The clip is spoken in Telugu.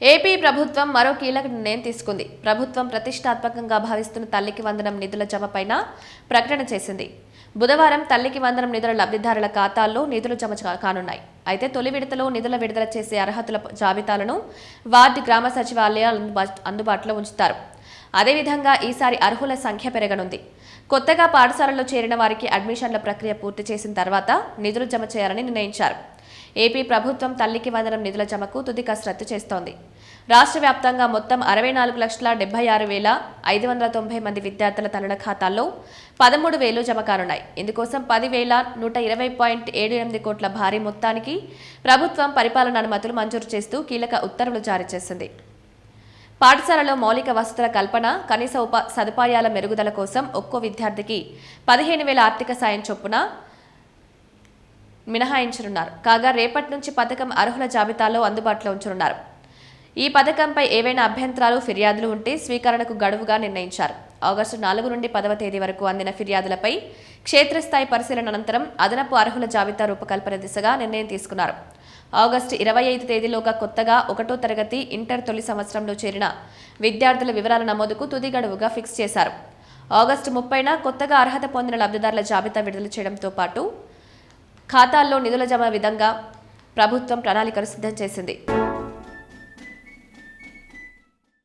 ఏపీ ప్రభుత్వం మరో కీలక నిర్ణయం తీసుకుంది. ప్రభుత్వం ప్రతిష్టాత్మకంగా భావిస్తున్న తల్లికి వందనం నిధుల జమపైన ప్రకటన చేసింది. బుధవారం తల్లికి వందనం నిధుల లబ్ధిదారుల ఖాతాల్లో నిధులు జమ కానున్నాయి. అయితే తొలి విడతలో నిధుల విడుదల చేసే అర్హతల జాబితాలను వార్డు గ్రామ సచివాలయాలు అందుబాటులో ఉంచుతారు. అదేవిధంగా ఈసారి అర్హుల సంఖ్య పెరగనుంది. కొత్తగా పాఠశాలలో చేరిన వారికి అడ్మిషన్ల ప్రక్రియ పూర్తి చేసిన తర్వాత నిధులు జమ చేయాలని నిర్ణయించారు. ఏపీ ప్రభుత్వం తల్లికి వందనం నిధుల జమకు తుది కసరత్తు చేస్తోంది. రాష్ట్ర వ్యాప్తంగా మొత్తం 64,76,590 మంది విద్యార్థుల తల్లుల ఖాతాల్లో 13,000 జమ కానున్నాయి. ఇందుకోసం 10,120.78 కోట్ల భారీ మొత్తానికి ప్రభుత్వం పరిపాలన అనుమతులు మంజూరు చేస్తూ కీలక ఉత్తర్వులు జారీ చేసింది. పాఠశాలలో మౌలిక వసతుల కల్పన, కనీస సదుపాయాల మెరుగుదల కోసం ఒక్కో విద్యార్థికి 15,000 ఆర్థిక సాయం చొప్పున మినహాయించనున్నారు. కాగా రేపటి నుంచి పథకం అర్హుల జాబితాలో అందుబాటులో ఉంచనున్నారు. ఈ పథకంపై ఏవైనా అభ్యంతరాలు, ఫిర్యాదులు ఉంటే స్వీకరణకు గడువుగా నిర్ణయించారు. ఆగస్టు 4 నుండి 10వ తేదీ వరకు అందిన ఫిర్యాదులపై క్షేత్రస్థాయి పరిశీలన అనంతరం అదనపు అర్హుల జాబితా రూపకల్పన దిశగా నిర్ణయం తీసుకున్నారు. ఆగస్టు 25 తేదీలోగా కొత్తగా 1వ తరగతి ఇంటర్ తొలి సంవత్సరంలో చేరిన విద్యార్థుల వివరాల నమోదుకు తుది గడువుగా ఫిక్స్ చేశారు. ఆగస్టు 30న కొత్తగా అర్హత పొందిన లబ్ధిదారుల జాబితా విడుదల చేయడంతో పాటు ఖాతాల్లో నిధుల జమ విధంగా ప్రభుత్వం ప్రణాళికలు సిద్ధం చేసింది.